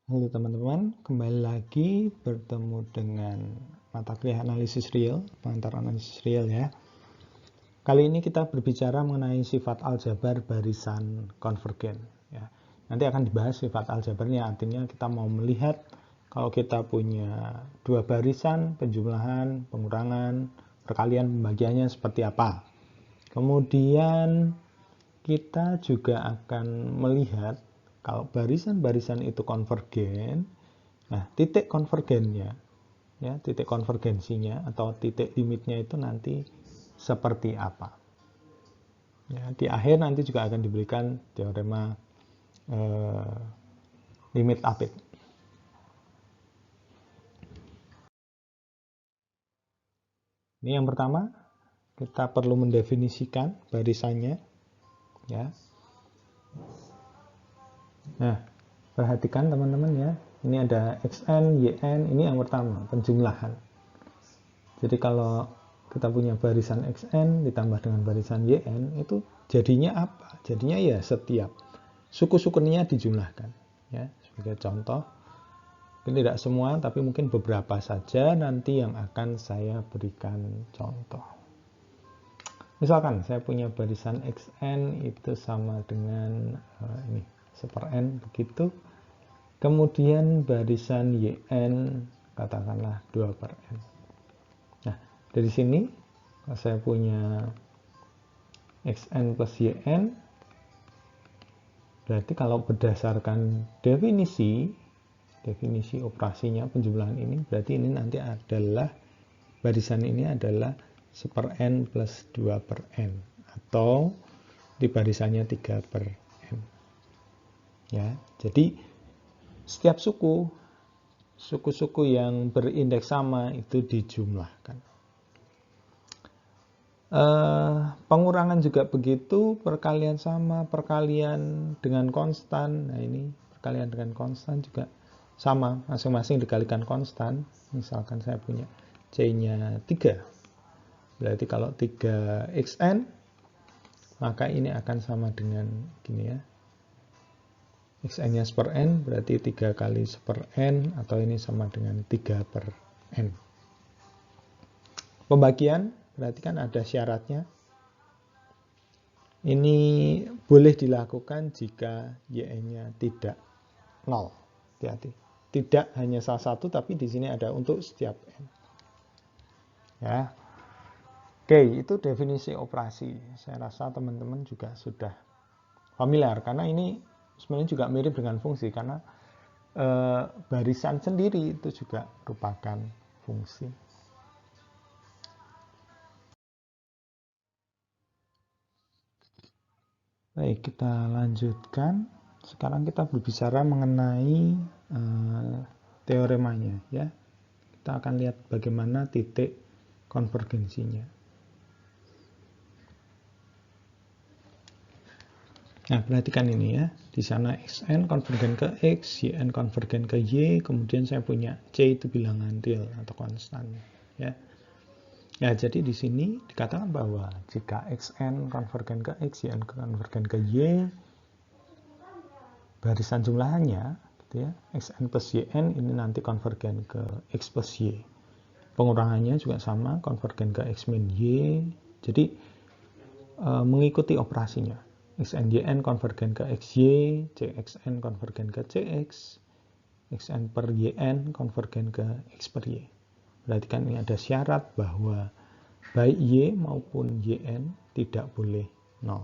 Halo teman-teman, kembali lagi bertemu dengan mata kuliah analisis real, pengantar analisis real ya. Kali ini kita berbicara mengenai sifat aljabar barisan konvergen ya. Nanti akan dibahas sifat aljabarnya, artinya kita mau melihat kalau kita punya dua barisan, penjumlahan, pengurangan, perkalian, pembagiannya seperti apa. Kemudian kita juga akan melihat kalau barisan-barisan itu konvergen, nah titik konvergennya, ya titik konvergensinya atau titik limitnya itu nanti seperti apa. Ya, di akhir nanti juga akan diberikan teorema limit apit. Ini yang pertama, kita perlu mendefinisikan barisannya, ya. Nah, perhatikan teman-teman ya. Ini ada xn, yn, ini yang pertama, penjumlahan. Jadi kalau kita punya barisan xn ditambah dengan barisan yn, itu jadinya apa? Jadinya ya setiap suku-sukunnya dijumlahkan. Ya, sebagai contoh, ini tidak semua, tapi mungkin beberapa saja nanti yang akan saya berikan contoh. Misalkan saya punya barisan xn itu sama dengan ini, 1/n begitu. Kemudian barisan yn katakanlah 2/n. Nah, dari sini saya punya xn plus yn, berarti kalau berdasarkan definisi operasinya penjumlahan ini, berarti ini nanti adalah barisan ini adalah 1/n plus 2/n atau di barisannya 3/n. Ya, jadi setiap suku-suku yang berindeks sama itu dijumlahkan. Pengurangan juga begitu, perkalian sama, perkalian dengan konstan. Nah, ini perkalian dengan konstan juga sama, masing-masing dikalikan konstan. Misalkan saya punya C-nya 3. Berarti kalau 3xn, maka ini akan sama dengan gini ya. xn-nya 1/n berarti 3 kali 1/n, atau ini sama dengan 3/n. Pembagian, berarti kan ada syaratnya. Ini boleh dilakukan jika yn-nya tidak 0. Hati-hati. Tidak hanya salah satu, tapi di sini ada untuk setiap n. Ya. Oke, itu definisi operasi. Saya rasa teman-teman juga sudah familiar, karena ini sebenarnya juga mirip dengan fungsi, karena barisan sendiri itu juga merupakan fungsi. Baik, kita lanjutkan. Sekarang kita berbicara mengenai teoremanya ya. Kita akan lihat bagaimana titik konvergensinya. Nah, perhatikan ini ya. Di sana xn konvergen ke x, yn konvergen ke y, kemudian saya punya c itu bilangan real atau konstan ya. Ya, jadi di sini dikatakan bahwa jika xn konvergen ke x, yn konvergen ke y, barisan jumlahannya gitu ya, xn plus yn ini nanti konvergen ke x plus y. Pengurangannya juga sama, konvergen ke x min y. Jadi mengikuti operasinya. Xn yn konvergen ke xy, cxn konvergen ke cx, xn per yn konvergen ke x per y. Berarti kan ini ada syarat bahwa baik y maupun yn tidak boleh 0.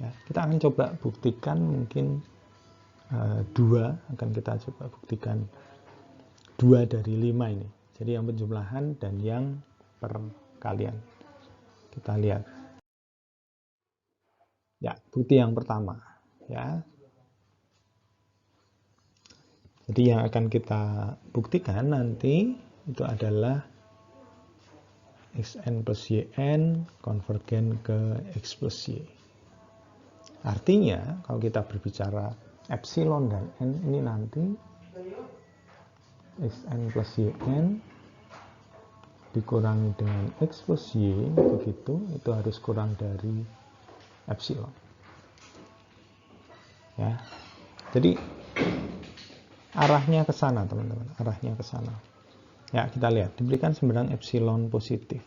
Ya, kita akan coba buktikan mungkin 2, akan kita coba buktikan 2 dari 5 ini. Jadi yang penjumlahan dan yang perkalian. Kita lihat. Ya, bukti yang pertama ya. Jadi yang akan kita buktikan nanti itu adalah xn plus yn konvergen ke x plus y. Artinya kalau kita berbicara epsilon dan n ini nanti xn plus yn dikurangi dengan x plus y begitu, itu harus kurang dari epsilon. Ya. Jadi arahnya ke sana, teman-teman. Arahnya ke sana. Ya, kita lihat. Diberikan sembarang epsilon positif.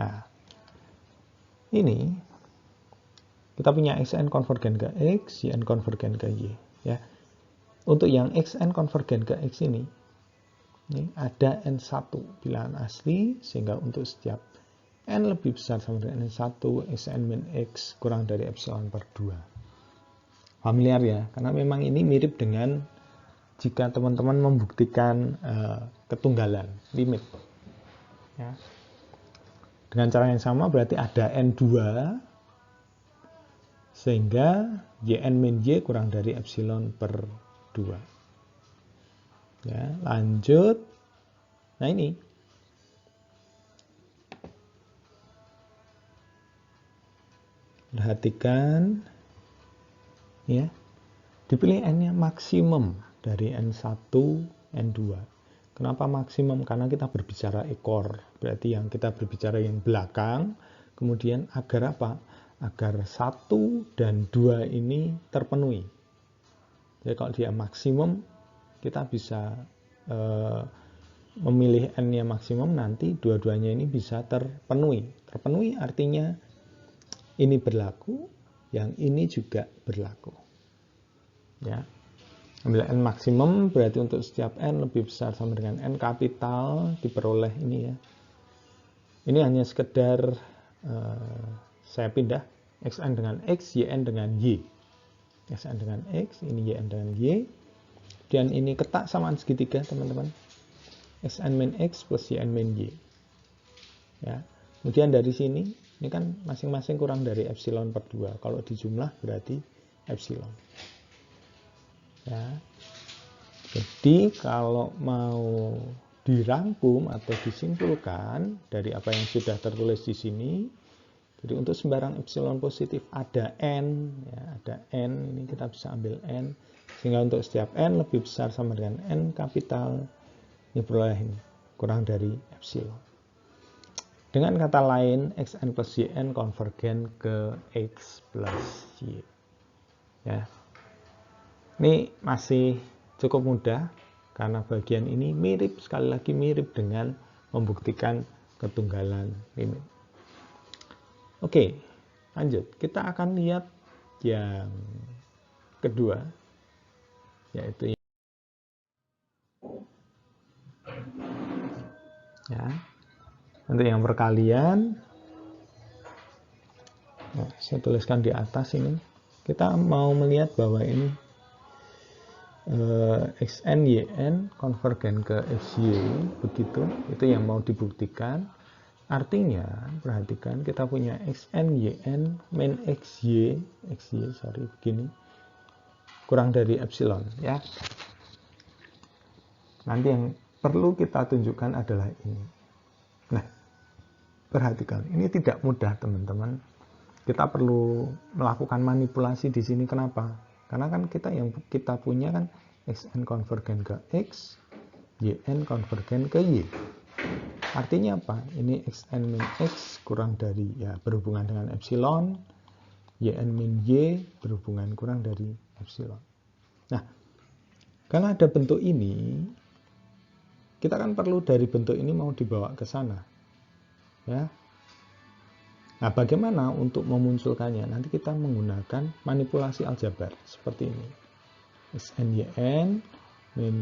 Nah, ini kita punya xn konvergen ke x, yn konvergen ke y. Ya. Untuk yang xn konvergen ke x ini ada n1 bilangan asli, sehingga untuk setiap n lebih besar sama dengan n1, xn min x kurang dari epsilon per 2. Familiar ya, karena memang ini mirip dengan jika teman-teman membuktikan ketunggalan, limit. Ya. Dengan cara yang sama berarti ada n2, sehingga yn min y kurang dari epsilon per 2. Ya, lanjut. Nah ini. Perhatikan. Ya. Dipilih n-nya maksimum dari n1, n2. Kenapa maksimum? Karena kita berbicara ekor. Berarti yang kita berbicara yang belakang. Kemudian agar apa? Agar 1 dan 2 ini terpenuhi. Jadi kalau dia maksimum, kita bisa memilih n-nya maksimum, nanti dua-duanya ini bisa terpenuhi. Terpenuhi artinya ini berlaku, yang ini juga berlaku. Ya. Ambil n maksimum berarti untuk setiap n lebih besar sama dengan n kapital diperoleh ini ya. Ini hanya sekedar saya pindah xn dengan x, yn dengan y. Xn dengan x, ini yn dengan y. Dan ini ketak samaan segitiga, teman-teman. Xn min x plus yn min y. Ya. Kemudian dari sini, ini kan masing-masing kurang dari epsilon per 2. Kalau dijumlah berarti epsilon. Ya. Jadi kalau mau dirangkum atau disimpulkan dari apa yang sudah tertulis di sini, jadi untuk sembarang epsilon positif ada n, ya, ada n, ini kita bisa ambil n, sehingga untuk setiap n lebih besar sama dengan n kapital, ini peroleh ini, kurang dari epsilon. Dengan kata lain, xn plus yn konvergen ke x plus y. Ya. Ini masih cukup mudah, karena bagian ini mirip, sekali lagi mirip dengan membuktikan ketunggalan limit. Oke, lanjut. Kita akan lihat yang kedua, yaitu ya, untuk yang perkalian, nah, saya tuliskan di atas ini. Kita mau melihat bahwa ini xn yn konvergen ke xy, begitu, itu yang mau dibuktikan. Artinya, perhatikan kita punya xn yn min xy begini, kurang dari epsilon, ya. Nanti yang perlu kita tunjukkan adalah ini. Nah, perhatikan, ini tidak mudah, teman-teman. Kita perlu melakukan manipulasi di sini. Kenapa? Karena kan yang kita punya kan xn konvergen ke x, yn konvergen ke y. Artinya apa? Ini xn min x kurang dari, ya, berhubungan dengan epsilon, yn min y berhubungan kurang dari epsilon. Nah, kalau ada bentuk ini, kita kan perlu dari bentuk ini mau dibawa ke sana. Ya. Nah, bagaimana untuk memunculkannya? Nanti kita menggunakan manipulasi aljabar seperti ini. Xn yn min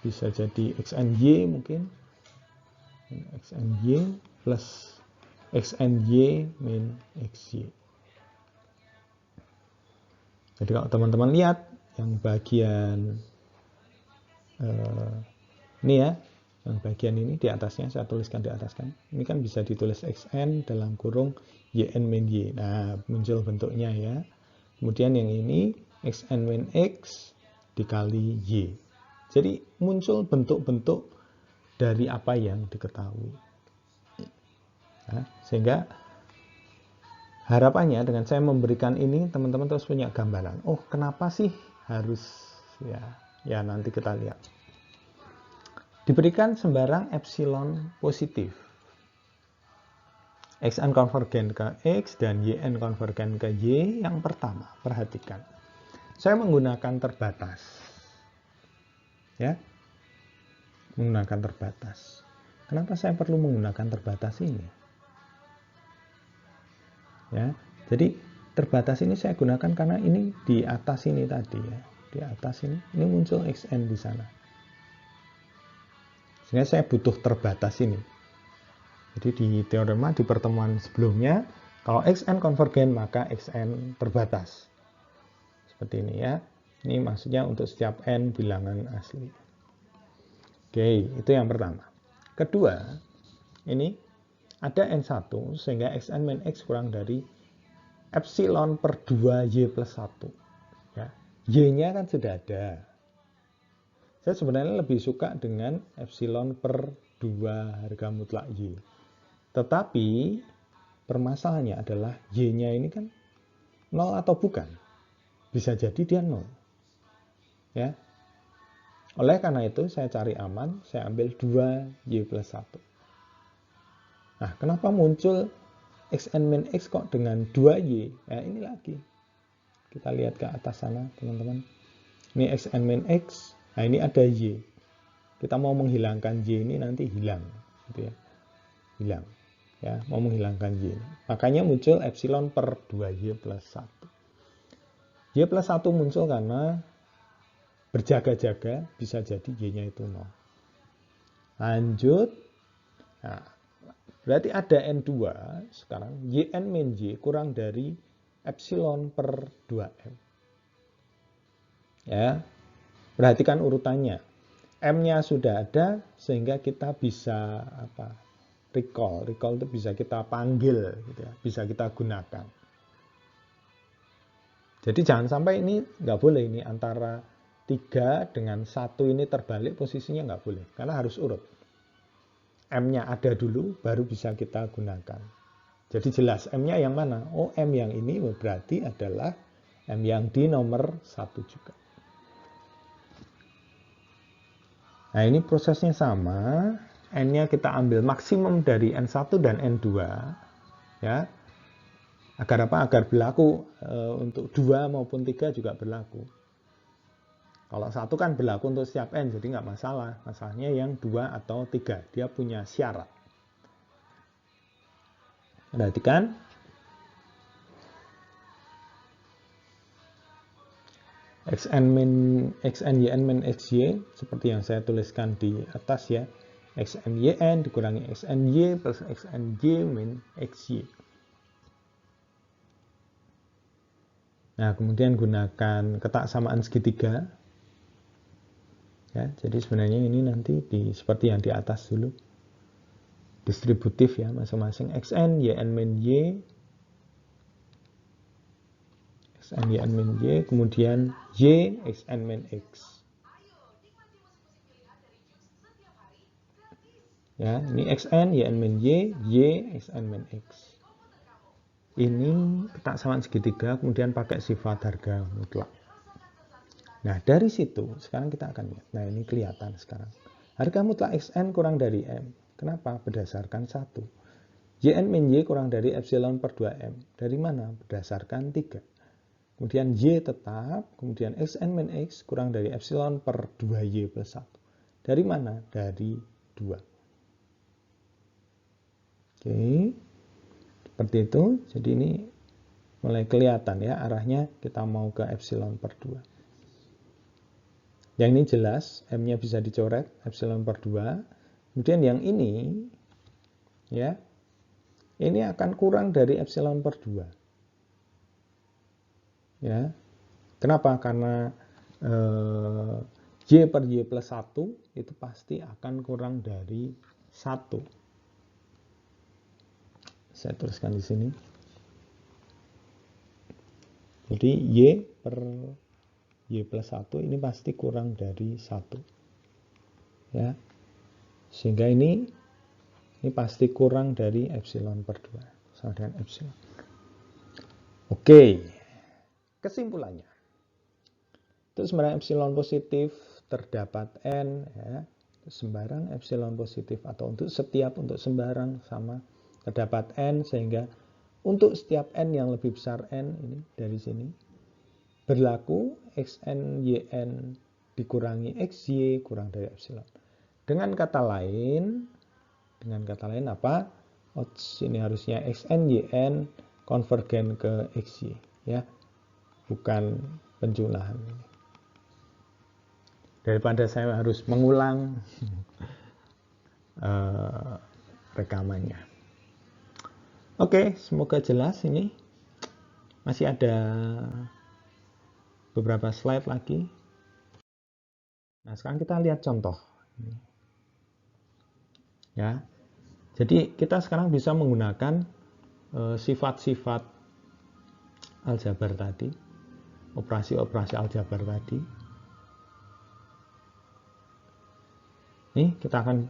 bisa jadi xn y mungkin. Xn y plus xn y min xy. Jadi kalau teman-teman lihat yang bagian ini ya, yang bagian ini di atasnya, saya tuliskan di atas kan, ini kan bisa ditulis xn dalam kurung yn min y. Nah, muncul bentuknya ya. Kemudian yang ini xn min x dikali y. Jadi muncul bentuk-bentuk dari apa yang diketahui. Nah, sehingga harapannya dengan saya memberikan ini, teman-teman terus punya gambaran. Oh, kenapa sih harus, ya nanti kita lihat. Diberikan sembarang epsilon positif. Xn konvergen ke X dan Yn konvergen ke Y. Yang pertama, perhatikan. Saya menggunakan terbatas. Ya, menggunakan terbatas. Kenapa saya perlu menggunakan terbatas ini? Ya, jadi terbatas ini saya gunakan karena ini di atas ini tadi ya, di atas ini muncul xn di sana. Sehingga saya butuh terbatas ini. Jadi di teorema di pertemuan sebelumnya, kalau xn konvergen maka xn terbatas. Seperti ini ya. Ini maksudnya untuk setiap n bilangan asli. Oke, itu yang pertama. Kedua, ini ada n1 sehingga xn min x kurang dari epsilon per 2y plus 1. Ya. Y-nya kan sudah ada. Saya sebenarnya lebih suka dengan epsilon per 2 harga mutlak y. Tetapi permasalahannya adalah y-nya ini kan 0 atau bukan. Bisa jadi dia 0. Ya. Oleh karena itu saya cari aman, saya ambil 2y plus 1. Nah, kenapa muncul xn min x kok dengan 2y? Nah, ini lagi. Kita lihat ke atas sana, teman-teman. Ini xn min x. Nah, ini ada y. Kita mau menghilangkan y ini nanti hilang, gitu ya. Hilang. Ya, mau menghilangkan y. Makanya muncul epsilon per 2y plus 1. Y plus 1 muncul karena berjaga-jaga, bisa jadi y-nya itu 0. Lanjut. Nah, berarti ada N2 sekarang, yn min y kurang dari epsilon per 2m. Ya, perhatikan urutannya. M-nya sudah ada sehingga kita bisa recall. Recall itu bisa kita panggil, gitu ya, bisa kita gunakan. Jadi jangan sampai ini nggak boleh ini antara 3 dengan 1 ini terbalik posisinya nggak boleh, karena harus urut. M-nya ada dulu, baru bisa kita gunakan. Jadi jelas M-nya yang mana? Oh, M yang ini berarti adalah M yang di nomor 1 juga. Nah, ini prosesnya sama. N-nya kita ambil maksimum dari N1 dan N2. Ya. Agar apa? Agar berlaku untuk 2 maupun 3 juga berlaku. Kalau 1 kan berlaku untuk setiap N, jadi nggak masalah. Masalahnya yang 2 atau 3. Dia punya syarat. Perhatikan. xn yn min xy, seperti yang saya tuliskan di atas ya. Xn yn dikurangi xny plus xny min xy. Nah, kemudian gunakan ketaksamaan segitiga. Ya, jadi sebenarnya ini nanti seperti yang di atas dulu. Distributif ya, masing-masing xn yn min y, xn yn min y, kemudian y xn min x. Ya, ini xn yn min y xn min x. Ini ketaksamaan segitiga, kemudian pakai sifat harga mutlak. Nah, dari situ sekarang kita akan lihat. Nah, ini kelihatan sekarang. Harga mutlak xn kurang dari m. Kenapa? Berdasarkan 1. Yn min y kurang dari epsilon per 2m. Dari mana? Berdasarkan 3. Kemudian y tetap, kemudian xn min x kurang dari epsilon per 2y plus 1. Dari mana? Dari 2. Oke. Seperti itu. Jadi ini mulai kelihatan ya arahnya kita mau ke epsilon per 2. Yang ini jelas, M-nya bisa dicoret, epsilon per 2. Kemudian yang ini, ya, ini akan kurang dari epsilon per 2. Ya, kenapa? Karena y per y plus 1 itu pasti akan kurang dari 1. Saya tuliskan di sini. Jadi y per y plus 1 ini pasti kurang dari 1. Ya. Sehingga ini pasti kurang dari epsilon per 2. Sama dengan epsilon. Oke. Kesimpulannya. Untuk sembarang epsilon positif terdapat n ya. Sembarang epsilon positif atau untuk sembarang sama terdapat n, sehingga untuk setiap n yang lebih besar n ini dari sini berlaku xn yn dikurangi XY kurang dari epsilon. Dengan kata lain apa? Ini harusnya XN, YN konvergen ke XY, ya. Bukan penjumlahan. Daripada saya harus mengulang rekamannya. Oke, semoga jelas ini. Masih ada beberapa slide lagi. Nah, sekarang kita lihat contoh. Ya. Jadi kita sekarang bisa menggunakan sifat-sifat aljabar tadi, operasi-operasi aljabar tadi. Nih, kita akan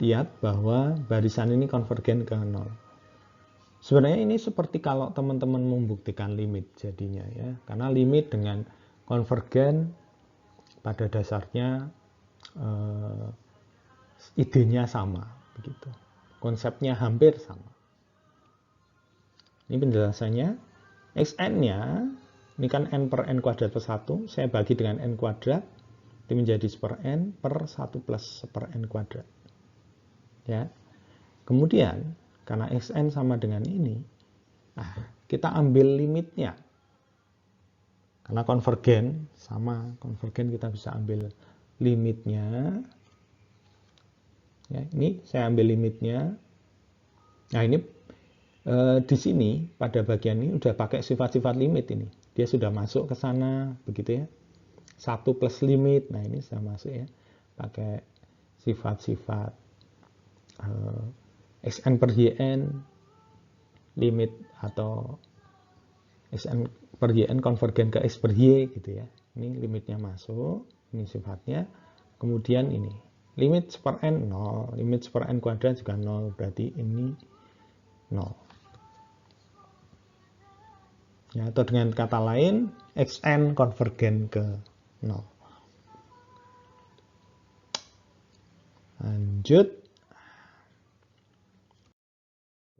lihat bahwa barisan ini konvergen ke 0. Sebenarnya ini seperti kalau teman-teman membuktikan limit jadinya, ya. Karena limit dengan konvergen pada dasarnya idenya sama, begitu. Konsepnya hampir sama. Ini penjelasannya. Xn-nya, ini kan n per n kuadrat per 1, saya bagi dengan n kuadrat, itu menjadi 1/n per 1 plus 1/n kuadrat. Ya. Kemudian, karena xn sama dengan ini, kita ambil limitnya. Karena konvergen, sama konvergen kita bisa ambil limitnya. Ya, ini saya ambil limitnya. Nah, ini di sini pada bagian ini udah pakai sifat-sifat limit ini. Dia sudah masuk ke sana, begitu ya. 1 plus limit. Nah, ini sudah masuk ya. Pakai sifat-sifat xn per yn limit atau xn per yn konvergen ke x per y gitu ya. Ini limitnya masuk, ini sifatnya. Kemudian ini limit per n 0, limit per n kuadrat juga 0, berarti ini 0. Ya, atau dengan kata lain, xn konvergen ke 0. Lanjut.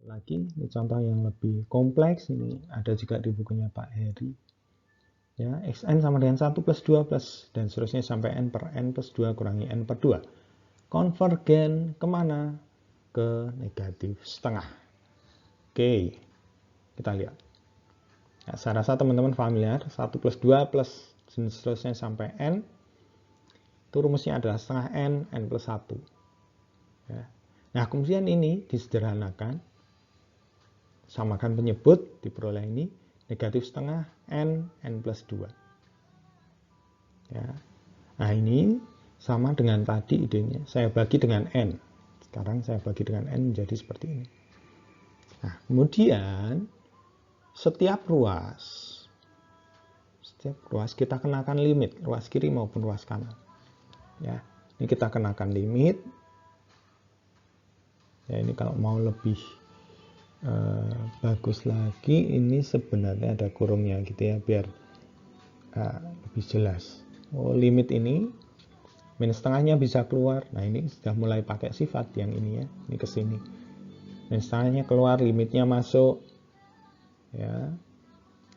Lagi, ini contoh yang lebih kompleks. Ini ada juga di bukunya Pak Heri. Ya, xn sama dengan 1 plus 2 plus, dan seterusnya sampai n per n plus 2 kurangi n per 2. Konvergen kemana? Ke negatif setengah. Oke, kita lihat. Ya, saya rasa teman-teman familiar, 1 plus 2 plus dan seterusnya sampai n, itu rumusnya adalah setengah n plus 1. Ya. Nah, kemudian ini disederhanakan, samakan penyebut, diperoleh ini, negatif setengah n plus 2. Ya. Nah, ini sama dengan tadi idenya, saya bagi dengan n. Sekarang saya bagi dengan n menjadi seperti ini. Nah, kemudian setiap ruas kita kenakan limit, ruas kiri maupun ruas kanan. Ya, ini kita kenakan limit. Ya, ini kalau mau lebih bagus lagi, ini sebenarnya ada kurungnya gitu ya, biar lebih jelas. Oh, limit ini minus setengahnya bisa keluar. Nah, ini sudah mulai pakai sifat yang ini ya, ini ke sini. Minus setengahnya keluar, limitnya masuk. Ya.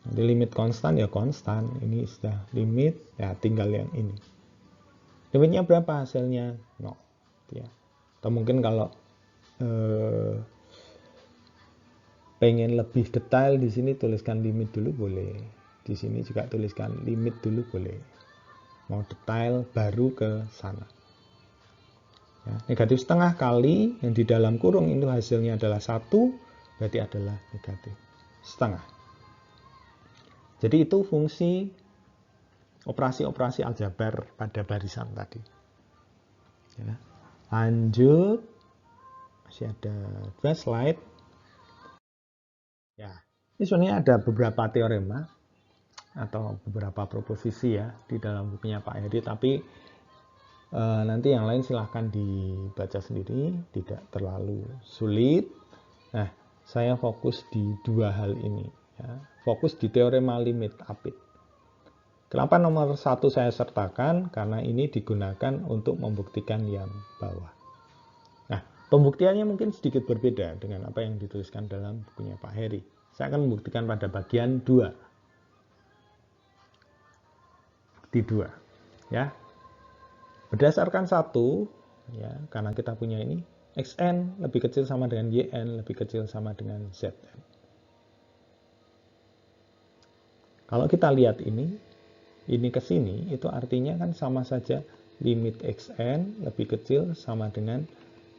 Jadi limit konstan ya konstan. Ini sudah limit, ya tinggal yang ini. Limitnya berapa hasilnya? 0. Ya. Atau mungkin kalau pengen lebih detail di sini tuliskan limit dulu boleh. Di sini juga tuliskan limit dulu boleh. Mau detail baru ke sana. Ya, negatif setengah kali yang di dalam kurung itu hasilnya adalah 1, berarti adalah negatif setengah. Jadi itu fungsi operasi-operasi aljabar pada barisan tadi. Ya. Lanjut, masih ada 2 slide. Ya, ini sebenarnya ada beberapa teorema atau beberapa proposisi ya di dalam bukunya Pak Heri, tapi nanti yang lain silahkan dibaca sendiri, tidak terlalu sulit. Nah, saya fokus di 2 hal ini. Ya. Fokus di teorema limit apit. Kenapa nomor 1 saya sertakan? Karena ini digunakan untuk membuktikan yang bawah. Nah, pembuktiannya mungkin sedikit berbeda dengan apa yang dituliskan dalam bukunya Pak Heri. Saya akan membuktikan pada bagian 2. Bukti 2. Ya. Berdasarkan satu, ya, karena kita punya ini, xn lebih kecil sama dengan yn lebih kecil sama dengan zn. Kalau kita lihat ini ke sini, itu artinya kan sama saja limit xn lebih kecil sama dengan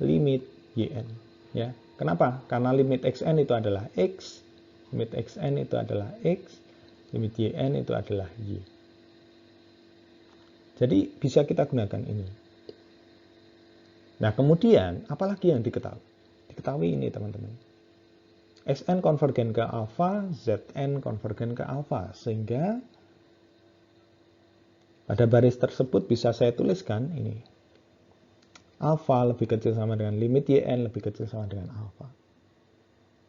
limit yn. Ya, kenapa? Karena limit xn itu adalah x, limit xn itu adalah x, limit yn itu adalah y. Jadi bisa kita gunakan ini. Nah, kemudian apalagi yang diketahui? Diketahui ini, teman-teman. Xn konvergen ke alfa, Zn konvergen ke alfa. Sehingga pada baris tersebut bisa saya tuliskan ini. Alfa lebih kecil sama dengan limit Yn lebih kecil sama dengan alfa.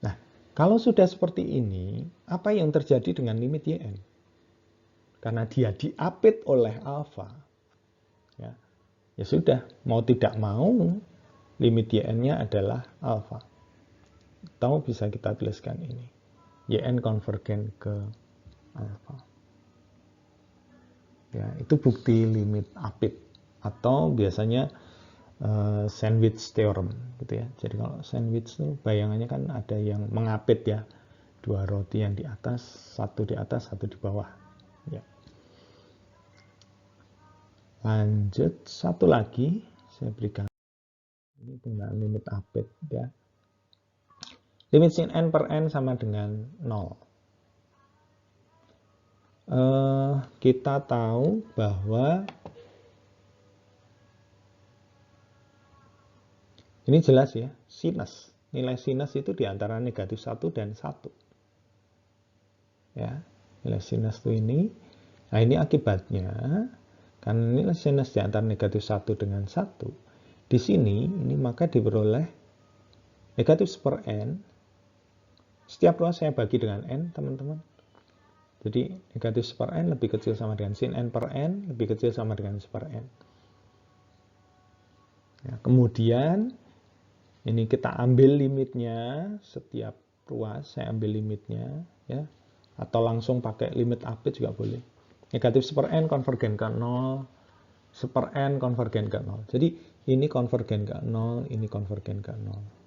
Nah, kalau sudah seperti ini, apa yang terjadi dengan limit Yn? Karena dia diapit oleh alfa. Ya sudah, mau tidak mau, limit Yn-nya adalah alfa. Atau bisa kita tuliskan ini. Yn konvergen ke alfa. Ya, itu bukti limit apit. Atau biasanya sandwich theorem gitu ya. Jadi kalau sandwich itu bayangannya kan ada yang mengapit ya. Dua roti yang di atas, satu di atas, satu di bawah. Ya. Lanjut, satu lagi saya berikan. Ini penggunaan limit apit ya. Limit sin n per n sama dengan 0. Kita tahu bahwa ini jelas ya, sinus. Nilai sinus itu di antara negatif 1 dan 1. Ya, nilai sinus itu ini. Nah, ini akibatnya, karena nilai sinus di antara negatif 1 dengan 1, di sini, ini maka diperoleh negatif per n. Setiap ruas saya bagi dengan n, teman-teman. Jadi, negatif per n lebih kecil sama dengan sin n per n, lebih kecil sama dengan per n. Ya, kemudian, ini kita ambil limitnya, setiap ruas saya ambil limitnya, ya, atau langsung pakai limit apit juga boleh. Negatif per n konvergen ke 0, per n konvergen ke 0. Jadi ini konvergen ke 0, ini konvergen ke 0.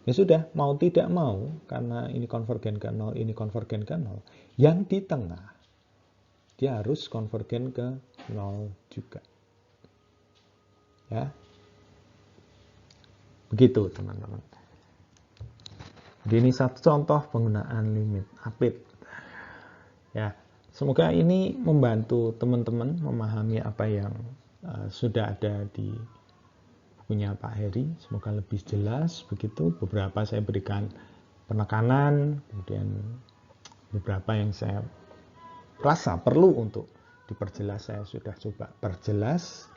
Ya sudah, mau tidak mau, karena ini konvergen ke 0, ini konvergen ke 0, yang di tengah, dia harus konvergen ke 0 juga. Ya, begitu teman-teman. Jadi ini satu contoh penggunaan limit apit. Ya, semoga ini membantu teman-teman memahami apa yang sudah ada di bukunya Pak Heri. Semoga lebih jelas begitu. Beberapa saya berikan penekanan, kemudian beberapa yang saya rasa perlu untuk diperjelas saya sudah coba perjelas.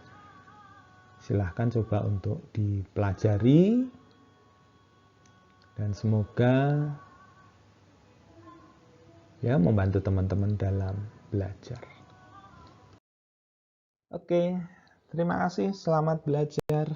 Silahkan coba untuk dipelajari dan semoga ya membantu teman-teman dalam belajar. Oke, terima kasih, selamat belajar.